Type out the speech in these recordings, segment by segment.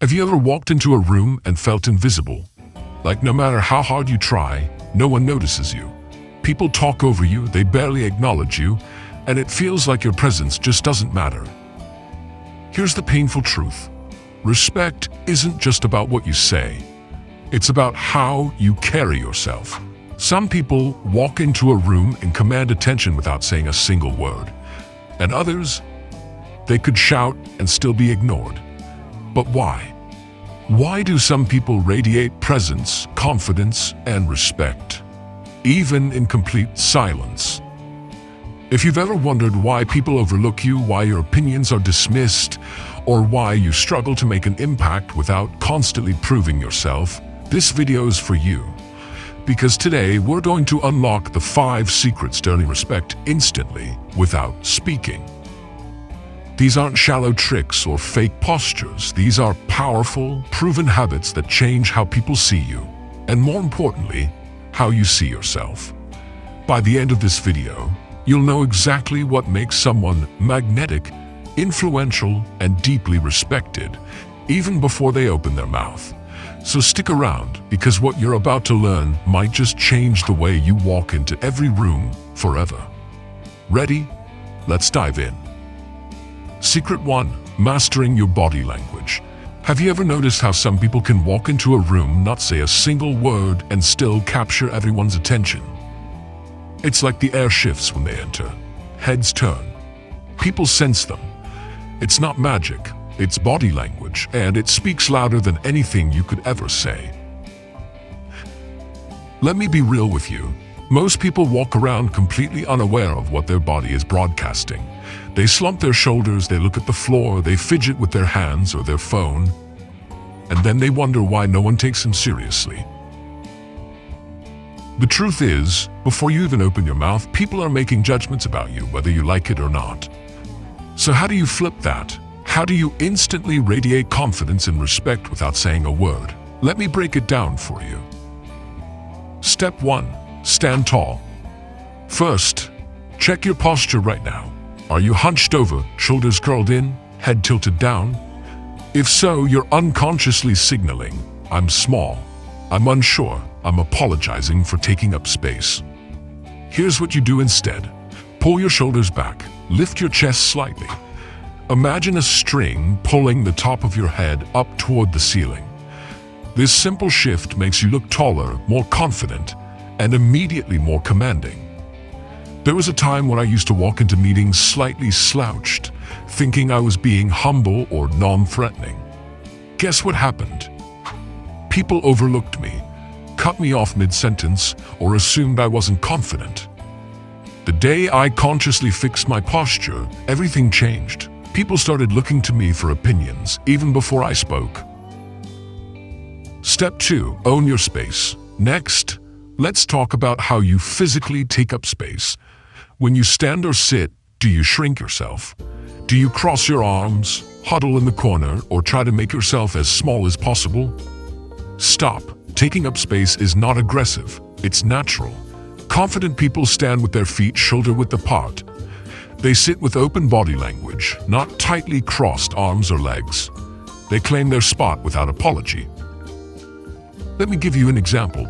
Have you ever walked into a room and felt invisible? Like no matter how hard you try, no one notices you. People talk over you, they barely acknowledge you, and it feels like your presence just doesn't matter. Here's the painful truth. Respect isn't just about what you say. It's about how you carry yourself. Some people walk into a room and command attention without saying a single word. And others, they could shout and still be ignored. But why? Why do some people radiate presence, confidence, and respect, even in complete silence? If you've ever wondered why people overlook you, why your opinions are dismissed, or why you struggle to make an impact without constantly proving yourself, this video is for you. Because today we're going to unlock the 5 secrets to earning respect instantly without speaking. These aren't shallow tricks or fake postures. These are powerful, proven habits that change how people see you, and more importantly, how you see yourself. By the end of this video, you'll know exactly what makes someone magnetic, influential, and deeply respected, even before they open their mouth. So stick around, because what you're about to learn might just change the way you walk into every room forever. Ready? Let's dive in. Secret 1. Mastering your body language. Have you ever noticed how some people can walk into a room, not say a single word, and still capture everyone's attention? It's like the air shifts when they enter. Heads turn. People sense them. It's not magic, it's body language, and it speaks louder than anything you could ever say. Let me be real with you. Most people walk around completely unaware of what their body is broadcasting. They slump their shoulders, they look at the floor, they fidget with their hands or their phone, and then they wonder why no one takes them seriously. The truth is, before you even open your mouth, people are making judgments about you, whether you like it or not. So how do you flip that? How do you instantly radiate confidence and respect without saying a word? Let me break it down for you. Step 1. Stand tall. First, check your posture right now. Are you hunched over, shoulders curled in, head tilted down? If so, you're unconsciously signaling, I'm small, I'm unsure, I'm apologizing for taking up space. Here's what you do instead. Pull your shoulders back, lift your chest slightly. Imagine a string pulling the top of your head up toward the ceiling. This simple shift makes you look taller, more confident, and immediately more commanding. There was a time when I used to walk into meetings slightly slouched, thinking I was being humble or non-threatening. Guess what happened? People overlooked me, cut me off mid-sentence, or assumed I wasn't confident. The day I consciously fixed my posture, everything changed. People started looking to me for opinions, even before I spoke. Step 2. Own your space. Next, let's talk about how you physically take up space. When you stand or sit, do you shrink yourself? Do you cross your arms, huddle in the corner, or try to make yourself as small as possible? Stop. Taking up space is not aggressive, it's natural. Confident people stand with their feet shoulder-width apart. They sit with open body language, not tightly crossed arms or legs. They claim their spot without apology. Let me give you an example.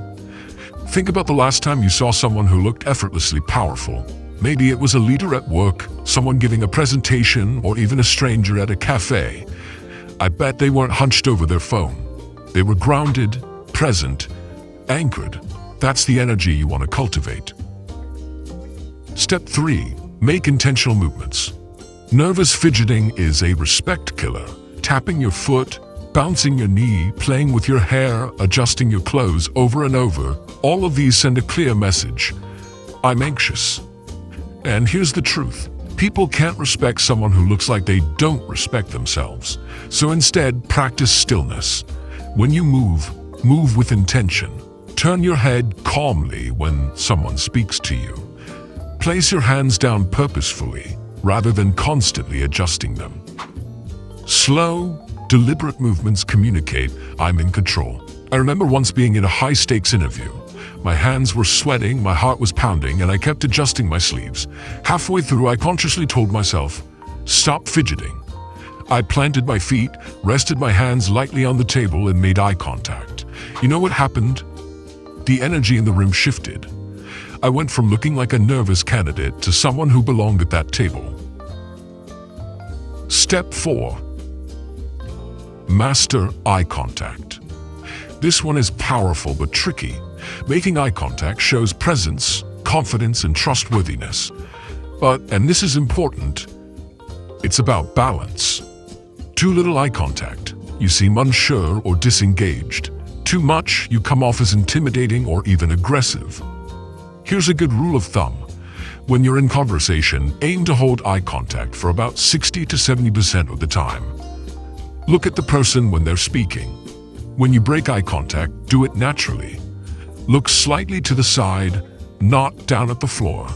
Think about the last time you saw someone who looked effortlessly powerful. Maybe it was a leader at work, someone giving a presentation, or even a stranger at a cafe. I bet they weren't hunched over their phone. They were grounded, present, anchored. That's the energy you want to cultivate. Step 3. Make intentional movements. Nervous fidgeting is a respect killer. Tapping your foot, bouncing your knee, playing with your hair, adjusting your clothes over and over, all of these send a clear message. I'm anxious. And here's the truth. People can't respect someone who looks like they don't respect themselves. So instead, practice stillness. When you move with intention. Turn your head calmly when someone speaks to you. Place your hands down purposefully, rather than constantly adjusting them. Slow, deliberate movements communicate, I'm in control. I remember once being in a high-stakes interview. My hands were sweating, my heart was pounding, and I kept adjusting my sleeves. Halfway through, I consciously told myself, stop fidgeting. I planted my feet, rested my hands lightly on the table, and made eye contact. You know what happened? The energy in the room shifted. I went from looking like a nervous candidate to someone who belonged at that table. Step 4. Master eye contact. This one is powerful but tricky. Making eye contact shows presence, confidence, and trustworthiness. But, and this is important, it's about balance. Too little eye contact, you seem unsure or disengaged. Too much, you come off as intimidating or even aggressive. Here's a good rule of thumb. When you're in conversation, aim to hold eye contact for about 60 to 70% of the time. Look at the person when they're speaking. When you break eye contact, do it naturally. Look slightly to the side, not down at the floor.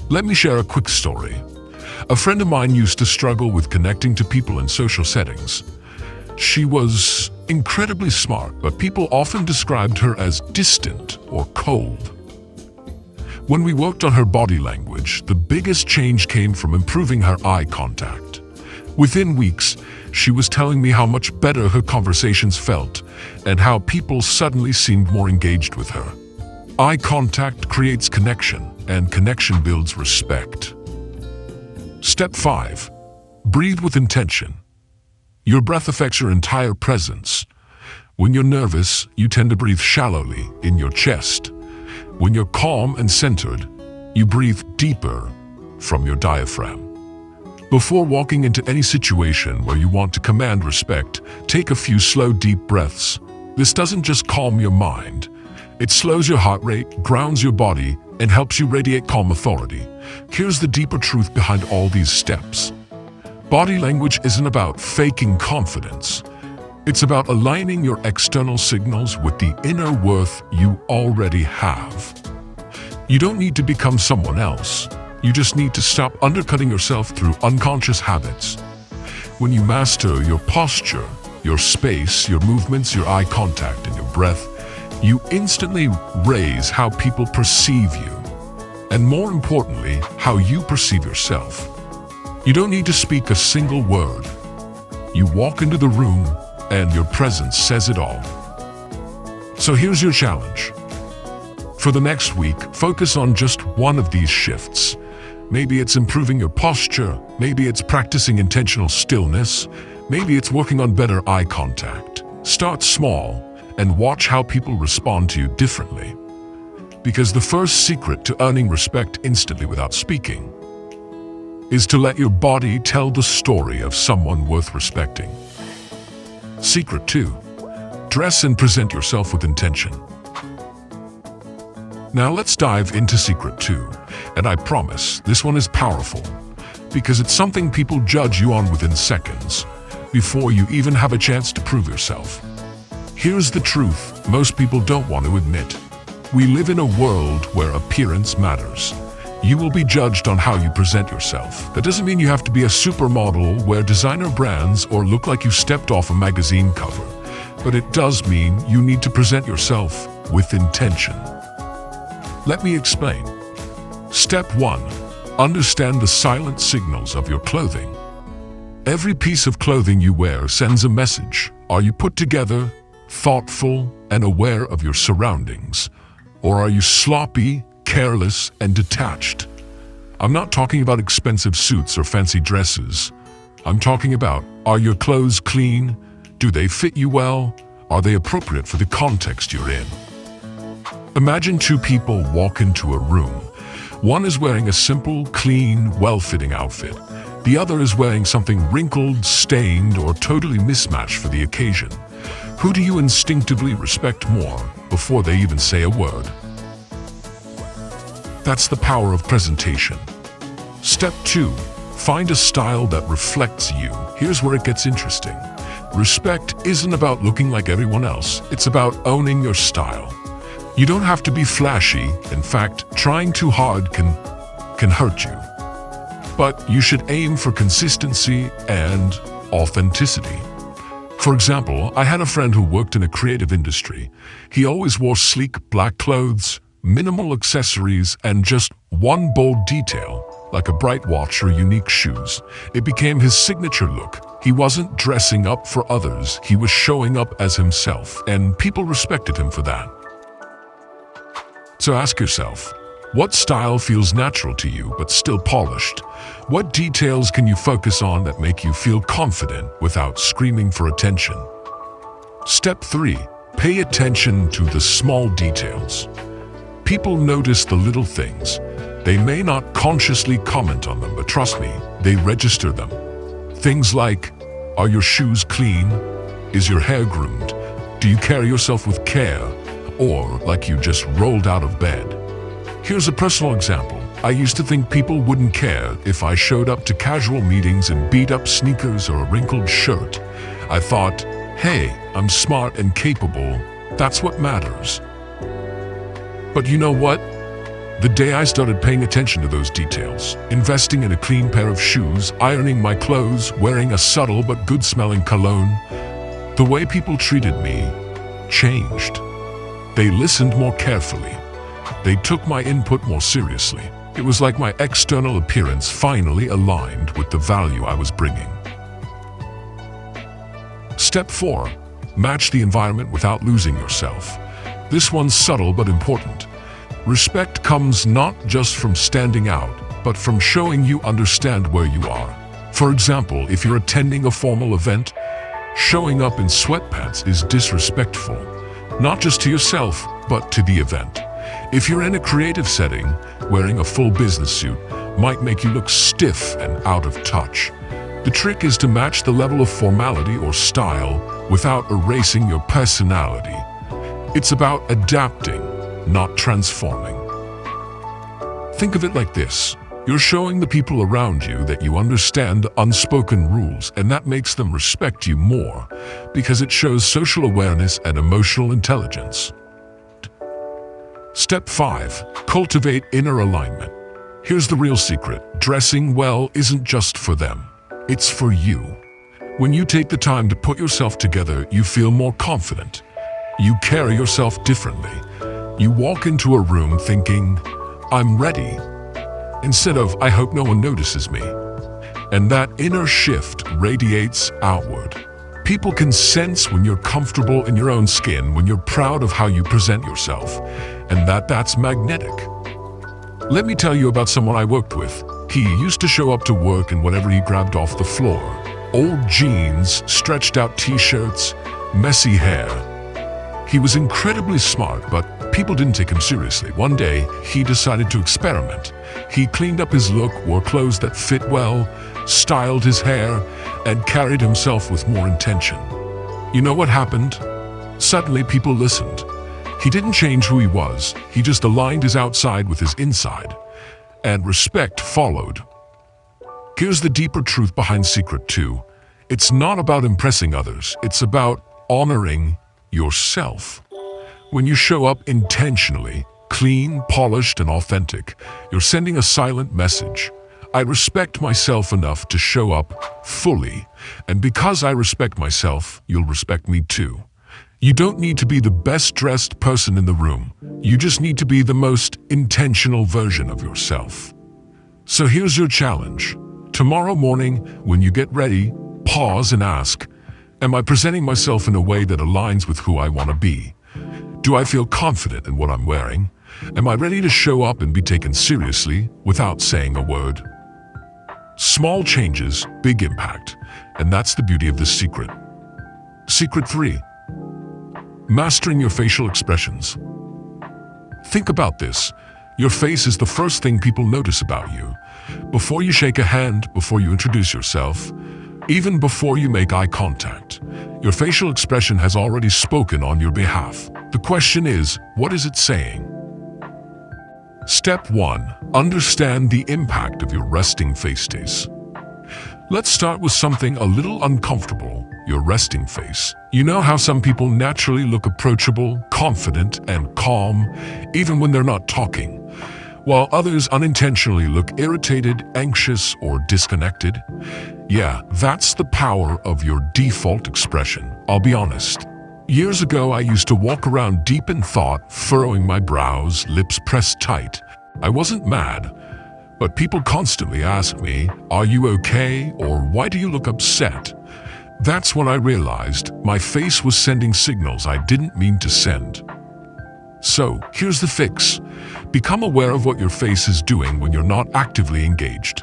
Let me share a quick story. A friend of mine used to struggle with connecting to people in social settings. She was incredibly smart, but people often described her as distant or cold. When we worked on her body language, the biggest change came from improving her eye contact. Within weeks, she was telling me how much better her conversations felt and how people suddenly seemed more engaged with her. Eye contact creates connection, and connection builds respect. Step 5. Breathe with intention. Your breath affects your entire presence. When you're nervous, you tend to breathe shallowly in your chest. When you're calm and centered, you breathe deeper from your diaphragm. Before walking into any situation where you want to command respect, take a few slow, deep breaths. This doesn't just calm your mind. It slows your heart rate, grounds your body, and helps you radiate calm authority. Here's the deeper truth behind all these steps. Body language isn't about faking confidence. It's about aligning your external signals with the inner worth you already have. You don't need to become someone else. You just need to stop undercutting yourself through unconscious habits. When you master your posture, your space, your movements, your eye contact, and your breath, you instantly raise how people perceive you, and more importantly, how you perceive yourself. You don't need to speak a single word. You walk into the room, and your presence says it all. So here's your challenge. For the next week, focus on just one of these shifts. Maybe it's improving your posture, maybe it's practicing intentional stillness, maybe it's working on better eye contact. Start small and watch how people respond to you differently. Because the first secret to earning respect instantly without speaking is to let your body tell the story of someone worth respecting. Secret 2. Dress and present yourself with intention. Now let's dive into secret 2, and I promise this one is powerful because it's something people judge you on within seconds before you even have a chance to prove yourself. Here's the truth most people don't want to admit. We live in a world where appearance matters. You will be judged on how you present yourself. That doesn't mean you have to be a supermodel, wear designer brands, or look like you stepped off a magazine cover. But it does mean you need to present yourself with intention. Let me explain. Step 1. Understand the silent signals of your clothing. Every piece of clothing you wear sends a message. Are you put together, thoughtful, and aware of your surroundings? Or are you sloppy, careless, and detached? I'm not talking about expensive suits or fancy dresses. I'm talking about, are your clothes clean? Do they fit you well? Are they appropriate for the context you're in? Imagine two people walk into a room. One is wearing a simple, clean, well-fitting outfit. The other is wearing something wrinkled, stained, or totally mismatched for the occasion. Who do you instinctively respect more before they even say a word? That's the power of presentation. Step 2. Find a style that reflects you. Here's where it gets interesting. Respect isn't about looking like everyone else. It's about owning your style. You don't have to be flashy. In fact, trying too hard can hurt you. But you should aim for consistency and authenticity. For example, I had a friend who worked in a creative industry. He always wore sleek black clothes, minimal accessories, and just one bold detail, like a bright watch or unique shoes. It became his signature look. He wasn't dressing up for others, he was showing up as himself, and people respected him for that. So ask yourself, what style feels natural to you but still polished? What details can you focus on that make you feel confident without screaming for attention? Step 3. Pay attention to the small details. People notice the little things. They may not consciously comment on them, but trust me, they register them. Things like, are your shoes clean? Is your hair groomed? Do you carry yourself with care? Or like you just rolled out of bed? Here's a personal example. I used to think people wouldn't care if I showed up to casual meetings in beat-up sneakers or a wrinkled shirt. I thought, hey, I'm smart and capable. That's what matters. But you know what? The day I started paying attention to those details, investing in a clean pair of shoes, ironing my clothes, wearing a subtle but good-smelling cologne, the way people treated me changed. They listened more carefully. They took my input more seriously. It was like my external appearance finally aligned with the value I was bringing. Step 4. Match the environment without losing yourself. This one's subtle but important. Respect comes not just from standing out, but from showing you understand where you are. For example, if you're attending a formal event, showing up in sweatpants is disrespectful, not just to yourself, but to the event. If you're in a creative setting, wearing a full business suit might make you look stiff and out of touch. The trick is to match the level of formality or style without erasing your personality. It's about adapting, not transforming. Think of it like this. You're showing the people around you that you understand the unspoken rules, and that makes them respect you more because it shows social awareness and emotional intelligence. Step 5. Cultivate inner alignment. Here's the real secret. Dressing well isn't just for them. It's for you. When you take the time to put yourself together, you feel more confident. You carry yourself differently. You walk into a room thinking, I'm ready, instead of, I hope no one notices me. And that inner shift radiates outward. People can sense when you're comfortable in your own skin, when you're proud of how you present yourself, and that's magnetic. Let me tell you about someone I worked with. He used to show up to work in whatever he grabbed off the floor. Old jeans, stretched out t-shirts, messy hair. He was incredibly smart, but people didn't take him seriously. One day, he decided to experiment. He cleaned up his look, wore clothes that fit well, styled his hair, and carried himself with more intention. You know what happened? Suddenly, people listened. He didn't change who he was. He just aligned his outside with his inside. And respect followed. Here's the deeper truth behind Secret 2. It's not about impressing others. It's about honoring yourself. When you show up intentionally, clean, polished, and authentic, you're sending a silent message. I respect myself enough to show up fully, and because I respect myself, you'll respect me too. You don't need to be the best-dressed person in the room. You just need to be the most intentional version of yourself. So here's your challenge. Tomorrow morning, when you get ready, pause and ask, am I presenting myself in a way that aligns with who I want to be? Do I feel confident in what I'm wearing? Am I ready to show up and be taken seriously without saying a word? Small changes, big impact. And that's the beauty of this secret. Secret 3. Mastering your facial expressions. Think about this. Your face is the first thing people notice about you. Before you shake a hand, before you introduce yourself, even before you make eye contact, your facial expression has already spoken on your behalf. The question is, what is it saying? Step 1. Understand the impact of your resting face days. Let's start with something a little uncomfortable, your resting face. You know how some people naturally look approachable, confident, and calm, even when they're not talking, while others unintentionally look irritated, anxious, or disconnected? Yeah, that's the power of your default expression. I'll be honest. Years ago, I used to walk around deep in thought, furrowing my brows, lips pressed tight. I wasn't mad, But people constantly ask me, "Are you okay?" or "Why do you look upset?" That's when I realized my face was sending signals I didn't mean to send. So, here's the fix. Become aware of what your face is doing when you're not actively engaged.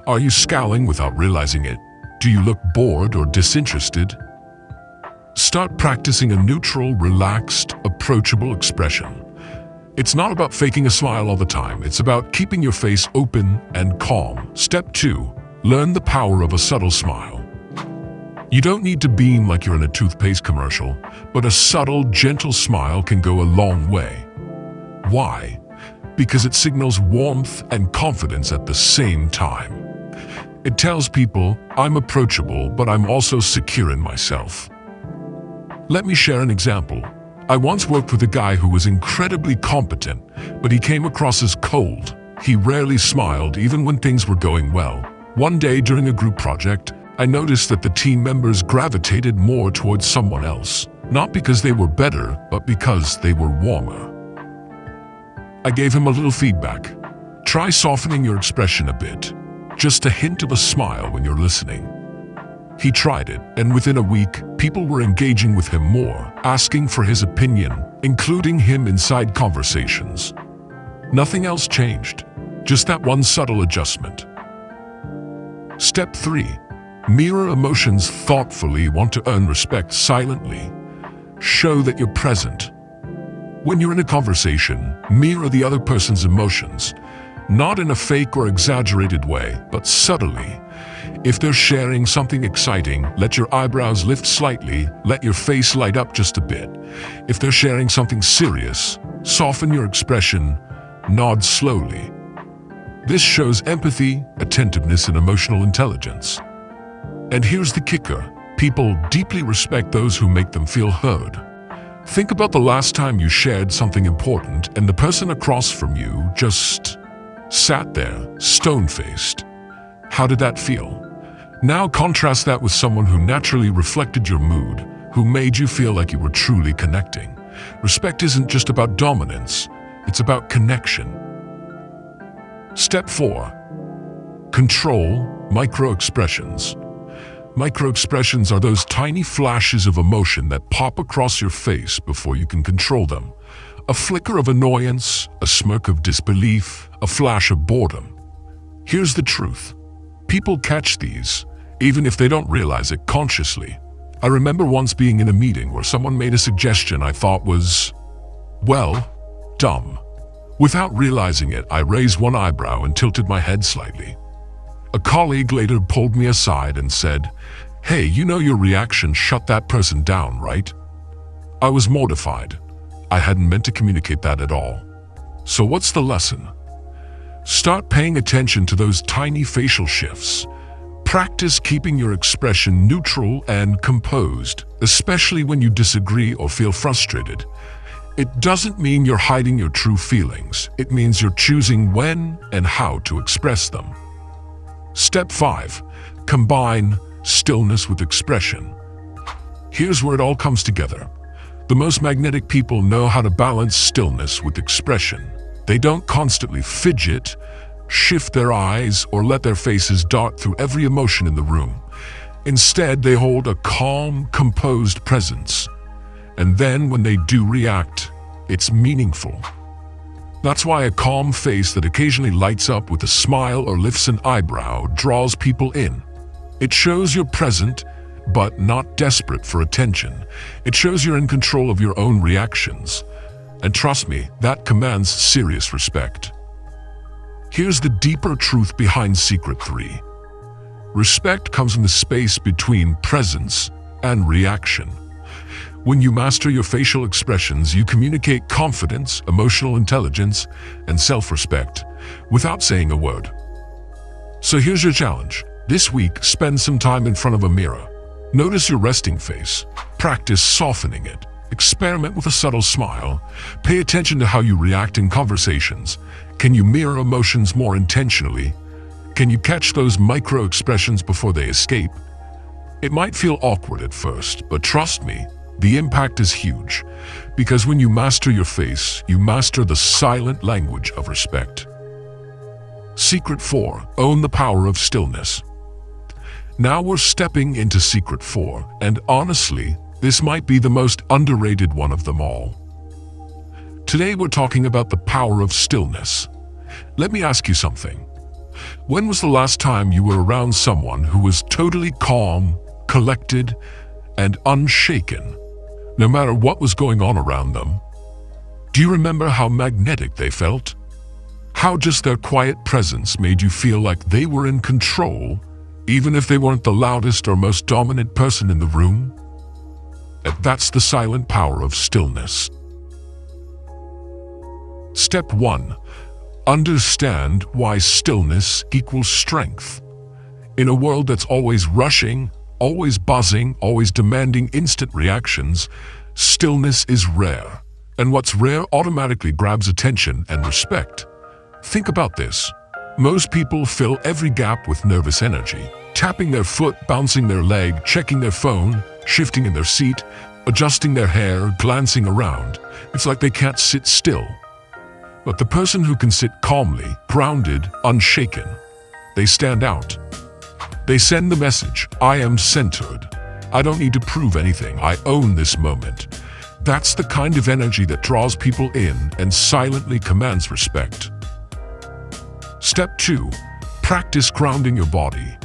Are you scowling without realizing it? Do you look bored or disinterested? Start practicing a neutral, relaxed, approachable expression. It's not about faking a smile all the time. It's about keeping your face open and calm. Step 2. Learn the power of a subtle smile. You don't need to beam like you're in a toothpaste commercial, but a subtle, gentle smile can go a long way. Why? Because it signals warmth and confidence at the same time. It tells people, I'm approachable, but I'm also secure in myself. Let me share an example. I once worked with a guy who was incredibly competent, but he came across as cold. He rarely smiled, even when things were going well. One day during a group project, I noticed that the team members gravitated more towards someone else, not because they were better, but because they were warmer. I gave him a little feedback. Try softening your expression a bit, just a hint of a smile when you're listening. He tried it, and within a week, people were engaging with him more, asking for his opinion, including him inside conversations. Nothing else changed, just that one subtle adjustment. Step 3. Mirror emotions thoughtfully. Want to earn respect silently. Show that you're present. When you're in a conversation, mirror the other person's emotions, not in a fake or exaggerated way, but subtly. If they're sharing something exciting, let your eyebrows lift slightly, let your face light up just a bit. If they're sharing something serious, soften your expression, nod slowly. This shows empathy, attentiveness, and emotional intelligence. And here's the kicker. People deeply respect those who make them feel heard. Think about the last time you shared something important and the person across from you just sat there, stone-faced. How did that feel? Now contrast that with someone who naturally reflected your mood, who made you feel like you were truly connecting. Respect isn't just about dominance, it's about connection. Step 4. Control micro-expressions. Micro-expressions are those tiny flashes of emotion that pop across your face before you can control them. A flicker of annoyance, a smirk of disbelief, a flash of boredom. Here's the truth. People catch these, even if they don't realize it consciously. I remember once being in a meeting where someone made a suggestion I thought was, well, dumb. Without realizing it, I raised one eyebrow and tilted my head slightly. A colleague later pulled me aside and said, "Hey, you know your reaction shut that person down, right?" I was mortified. I hadn't meant to communicate that at all. So what's the lesson? Start paying attention to those tiny facial shifts. Practice keeping your expression neutral and composed, especially when you disagree or feel frustrated. It doesn't mean you're hiding your true feelings. It means you're choosing when and how to express them. Step 5. Combine stillness with expression. Here's where it all comes together. The most magnetic people know how to balance stillness with expression. They don't constantly fidget, shift their eyes, or let their faces dart through every emotion in the room. Instead, they hold a calm, composed presence. And then when they do react, it's meaningful. That's why a calm face that occasionally lights up with a smile or lifts an eyebrow draws people in. It shows you're present, but not desperate for attention. It shows you're in control of your own reactions. And trust me, that commands serious respect. Here's the deeper truth behind Secret 3. Respect comes in the space between presence and reaction. When you master your facial expressions, you communicate confidence, emotional intelligence, and self-respect without saying a word. So here's your challenge. This week, spend some time in front of a mirror. Notice your resting face. Practice softening it. Experiment with a subtle smile. Pay attention to how you react in conversations. Can you mirror emotions more intentionally? Can you catch those micro-expressions before they escape? It might feel awkward at first, but trust me, the impact is huge. Because when you master your face, you master the silent language of respect. Secret 4. Own the power of stillness. Now we're stepping into Secret 4, and honestly, this might be the most underrated one of them all. Today we're talking about the power of stillness. Let me ask you something. When was the last time you were around someone who was totally calm, collected, and unshaken, no matter what was going on around them? Do you remember how magnetic they felt? How just their quiet presence made you feel like they were in control, even if they weren't the loudest or most dominant person in the room? And that's the silent power of stillness. Step 1. Understand why stillness equals strength. In a world that's always rushing, always buzzing, always demanding instant reactions, stillness is rare. And what's rare automatically grabs attention and respect. Think about this. Most people fill every gap with nervous energy, tapping their foot, bouncing their leg, checking their phone, shifting in their seat, adjusting their hair, glancing around. It's like they can't sit still. But the person who can sit calmly, grounded, unshaken, they stand out. They send the message, I am centered. I don't need to prove anything. I own this moment. That's the kind of energy that draws people in and silently commands respect. Step 2. Practice grounding your body.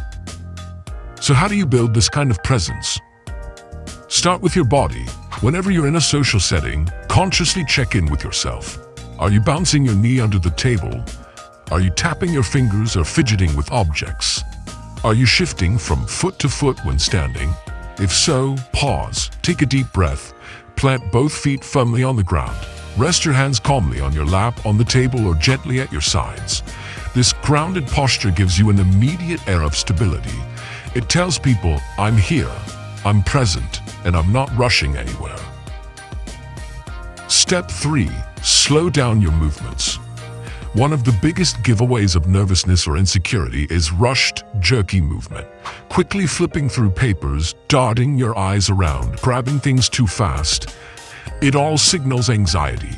So how do you build this kind of presence? Start with your body. Whenever you're in a social setting, consciously check in with yourself. Are you bouncing your knee under the table? Are you tapping your fingers or fidgeting with objects? Are you shifting from foot to foot when standing? If so, pause, take a deep breath, plant both feet firmly on the ground. Rest your hands calmly on your lap, on the table, or gently at your sides. This grounded posture gives you an immediate air of stability. It tells people, I'm here, I'm present, and I'm not rushing anywhere. Step 3. Slow down your movements. One of the biggest giveaways of nervousness or insecurity is rushed, jerky movement. Quickly flipping through papers, darting your eyes around, grabbing things too fast. It all signals anxiety.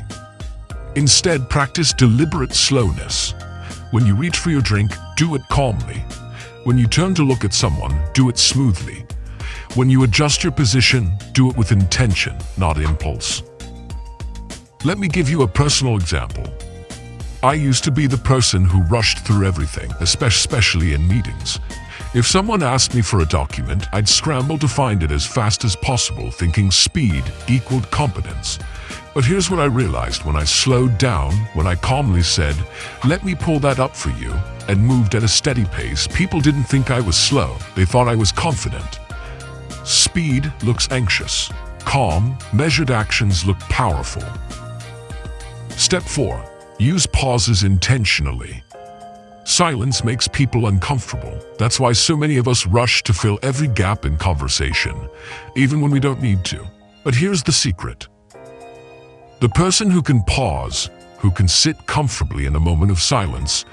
Instead, practice deliberate slowness. When you reach for your drink, do it calmly. When you turn to look at someone, do it smoothly. When you adjust your position, do it with intention, not impulse. Let me give you a personal example. I used to be the person who rushed through everything, especially in meetings. If someone asked me for a document, I'd scramble to find it as fast as possible, thinking speed equaled competence. But here's what I realized when I slowed down, when I calmly said, let me pull that up for you, and moved at a steady pace. People didn't think I was slow, they thought I was confident. Speed looks anxious. Calm, measured actions look powerful. Step 4. Use pauses intentionally. Silence makes people uncomfortable. That's why so many of us rush to fill every gap in conversation, even when we don't need to. But here's the secret. The person who can pause, who can sit comfortably in a moment of silence,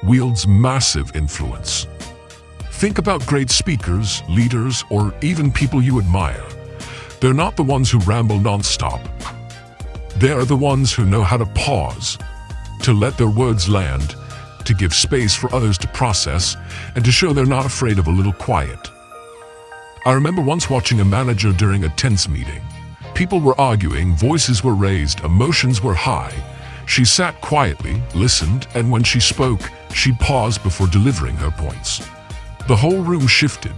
wields massive influence. Think about great speakers, leaders, or even people you admire. They're not the ones who ramble nonstop. They're the ones who know how to pause, to let their words land, to give space for others to process, and to show they're not afraid of a little quiet. I remember once watching a manager during a tense meeting. People were arguing, voices were raised, emotions were high. She sat quietly, listened, and when she spoke, she paused before delivering her points. The whole room shifted.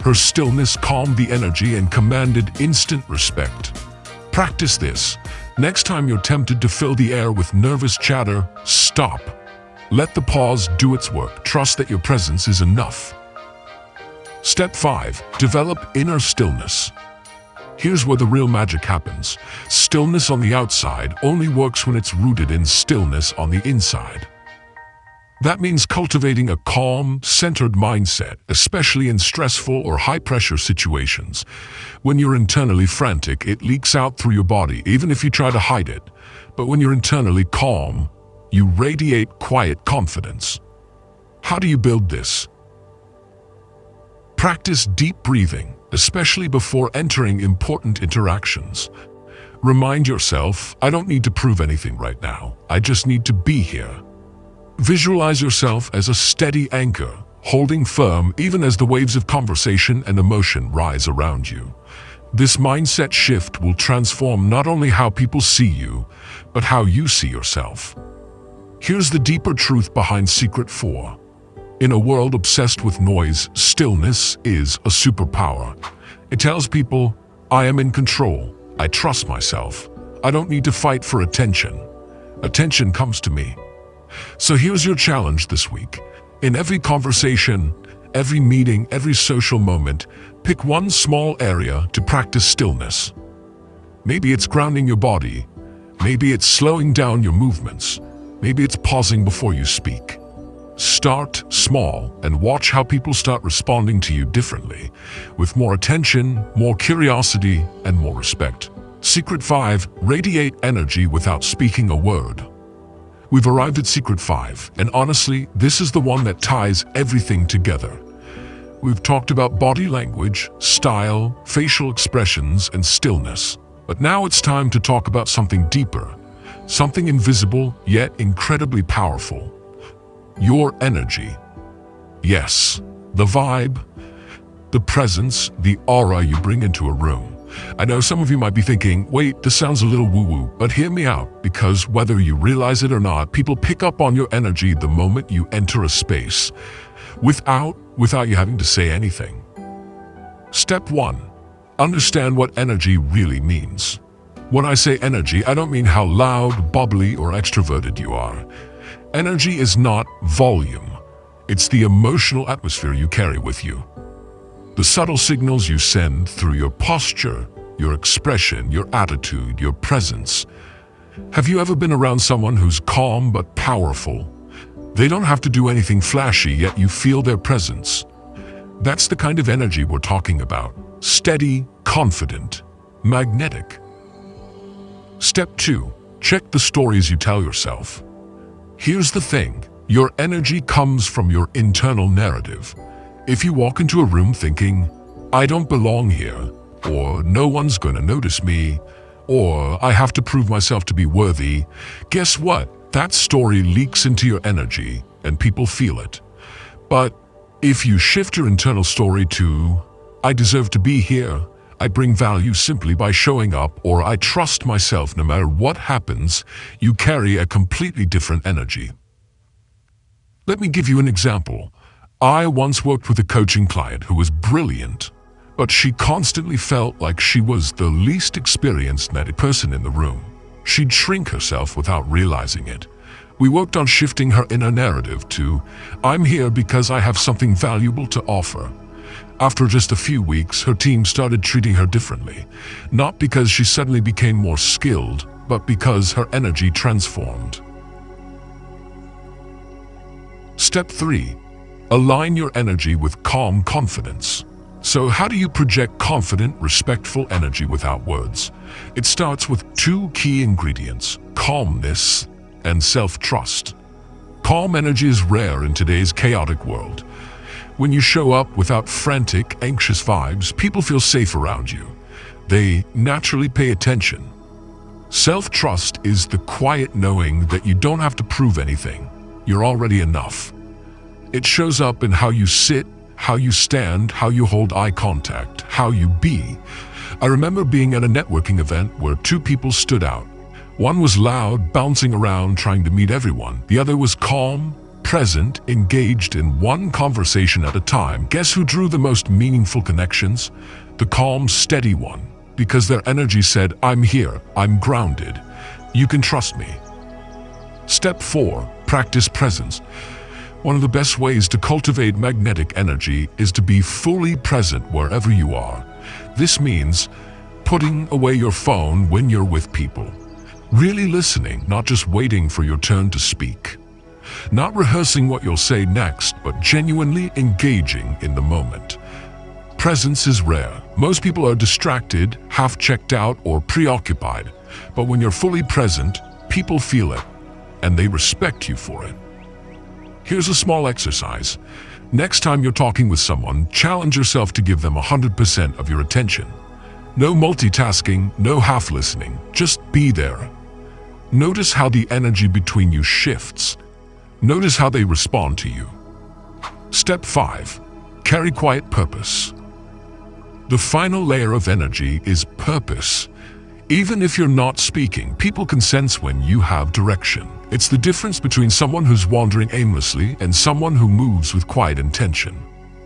Her stillness calmed the energy and commanded instant respect. Practice this. Next time you're tempted to fill the air with nervous chatter, stop. Let the pause do its work. Trust that your presence is enough. Step 5. Develop inner stillness. Here's where the real magic happens. Stillness on the outside only works when it's rooted in stillness on the inside. That means cultivating a calm, centered mindset, especially in stressful or high-pressure situations. When you're internally frantic, it leaks out through your body, even if you try to hide it. But when you're internally calm, you radiate quiet confidence. How do you build this? Practice deep breathing, especially before entering important interactions. Remind yourself, I don't need to prove anything right now. I just need to be here. Visualize yourself as a steady anchor, holding firm even as the waves of conversation and emotion rise around you. This mindset shift will transform not only how people see you, but how you see yourself. Here's the deeper truth behind Secret 4. In a world obsessed with noise, stillness is a superpower. It tells people, I am in control, I trust myself, I don't need to fight for attention. Attention comes to me. So here's your challenge this week. In every conversation, every meeting, every social moment, pick one small area to practice stillness. Maybe it's grounding your body. Maybe it's slowing down your movements. Maybe it's pausing before you speak. Start small and watch how people start responding to you differently, with more attention, more curiosity, and more respect. Secret 5. Radiate energy without speaking a word. We've arrived at Secret 5, and honestly, this is the one that ties everything together. We've talked about body language, style, facial expressions, and stillness. But now it's time to talk about something deeper, something invisible yet incredibly powerful. Your energy. Yes, the vibe, the presence, the aura you bring into a room. I know some of you might be thinking, wait, this sounds a little woo-woo, but hear me out, because whether you realize it or not, people pick up on your energy the moment you enter a space, without you having to say anything. Step 1. Understand what energy really means. When I say energy, I don't mean how loud, bubbly, or extroverted you are. Energy is not volume. It's the emotional atmosphere you carry with you. The subtle signals you send through your posture, your expression, your attitude, your presence. Have you ever been around someone who's calm but powerful? They don't have to do anything flashy, yet you feel their presence. That's the kind of energy we're talking about. Steady, confident, magnetic. Step 2. Check the stories you tell yourself. Here's the thing. Your energy comes from your internal narrative. If you walk into a room thinking, I don't belong here, or no one's going to notice me, or I have to prove myself to be worthy, guess what? That story leaks into your energy and people feel it. But if you shift your internal story to, I deserve to be here, I bring value simply by showing up, or I trust myself no matter what happens, you carry a completely different energy. Let me give you an example. I once worked with a coaching client who was brilliant, but she constantly felt like she was the least experienced person in the room. She'd shrink herself without realizing it. We worked on shifting her inner narrative to, I'm here because I have something valuable to offer. After just a few weeks, her team started treating her differently, not because she suddenly became more skilled, but because her energy transformed. Step 3. Align your energy with calm confidence. So how do you project confident, respectful energy without words? It starts with 2 key ingredients, calmness and self-trust. Calm energy is rare in today's chaotic world. When you show up without frantic, anxious vibes, people feel safe around you. They naturally pay attention. Self-trust is the quiet knowing that you don't have to prove anything. You're already enough. It shows up in how you sit, how you stand, how you hold eye contact, how you be. I remember being at a networking event where 2 people stood out. One was loud, bouncing around, trying to meet everyone. The other was calm, present, engaged in one conversation at a time. Guess who drew the most meaningful connections? The calm, steady one. Because their energy said, I'm here, I'm grounded, you can trust me. Step 4. Practice presence. One of the best ways to cultivate magnetic energy is to be fully present wherever you are. This means putting away your phone when you're with people. Really listening, not just waiting for your turn to speak. Not rehearsing what you'll say next, but genuinely engaging in the moment. Presence is rare. Most people are distracted, half checked out, or preoccupied. But when you're fully present, people feel it, and they respect you for it. Here's a small exercise. Next time you're talking with someone, challenge yourself to give them 100% of your attention. No multitasking, no half listening, just be there. Notice how the energy between you shifts. Notice how they respond to you. Step 5. Carry quiet purpose. The final layer of energy is purpose. Even if you're not speaking, people can sense when you have direction. It's the difference between someone who's wandering aimlessly and someone who moves with quiet intention.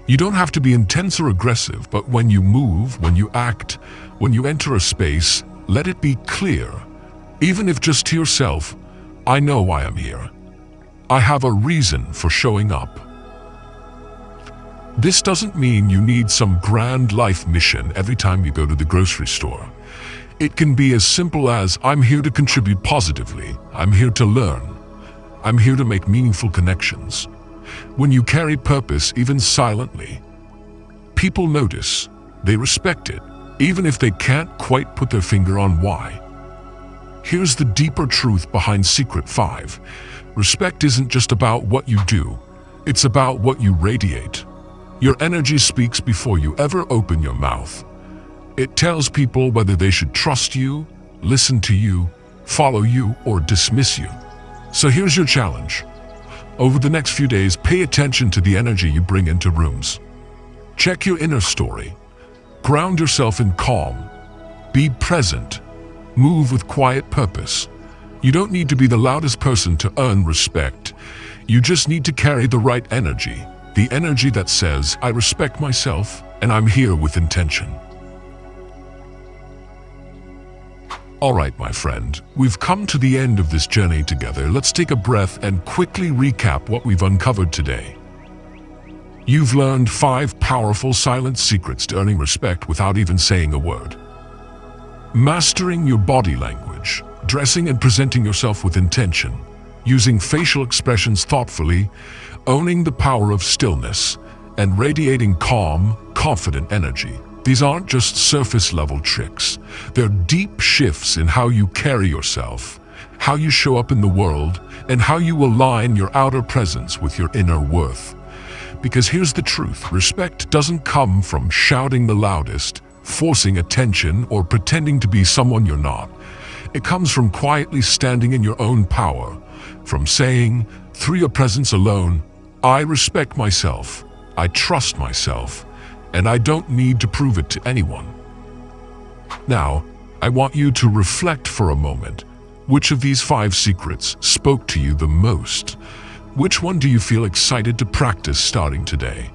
You don't have to be intense or aggressive, but when you move, when you act, when you enter a space, let it be clear, even if just to yourself, I know why I'm here. I have a reason for showing up. This doesn't mean you need some grand life mission every time you go to the grocery store. It can be as simple as, I'm here to contribute positively, I'm here to learn, I'm here to make meaningful connections. When you carry purpose, even silently, people notice, they respect it, even if they can't quite put their finger on why. Here's the deeper truth behind Secret 5. Respect isn't just about what you do, it's about what you radiate. Your energy speaks before you ever open your mouth. It tells people whether they should trust you, listen to you, follow you, or dismiss you. So here's your challenge. Over the next few days, pay attention to the energy you bring into rooms. Check your inner story. Ground yourself in calm. Be present. Move with quiet purpose. You don't need to be the loudest person to earn respect. You just need to carry the right energy. The energy that says, I respect myself and I'm here with intention. All right, my friend, we've come to the end of this journey together. Let's take a breath and quickly recap what we've uncovered today. You've learned 5 powerful silent secrets to earning respect without even saying a word. Mastering your body language, dressing and presenting yourself with intention, using facial expressions thoughtfully, owning the power of stillness, and radiating calm, confident energy. These aren't just surface-level tricks. They're deep shifts in how you carry yourself, how you show up in the world, and how you align your outer presence with your inner worth. Because here's the truth, respect doesn't come from shouting the loudest, forcing attention, or pretending to be someone you're not. It comes from quietly standing in your own power, from saying, through your presence alone, I respect myself, I trust myself, and I don't need to prove it to anyone. Now, I want you to reflect for a moment. Which of these 5 secrets spoke to you the most? Which one do you feel excited to practice starting today?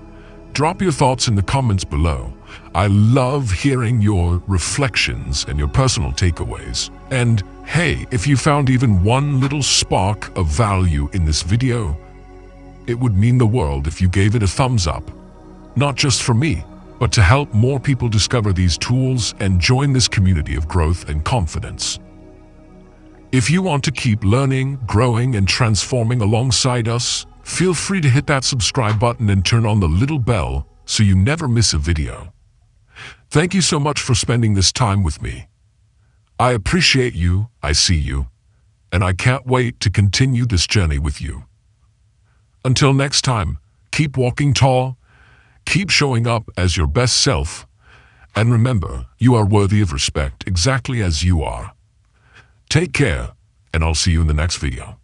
Drop your thoughts in the comments below. I love hearing your reflections and your personal takeaways. And hey, if you found even one little spark of value in this video, it would mean the world if you gave it a thumbs up. Not just for me, but to help more people discover these tools and join this community of growth and confidence. If you want to keep learning, growing, and transforming alongside us, feel free to hit that subscribe button and turn on the little bell so you never miss a video. Thank you so much for spending this time with me. I appreciate you, I see you, and I can't wait to continue this journey with you. Until next time, keep walking tall, keep showing up as your best self, and remember, you are worthy of respect exactly as you are. Take care, and I'll see you in the next video.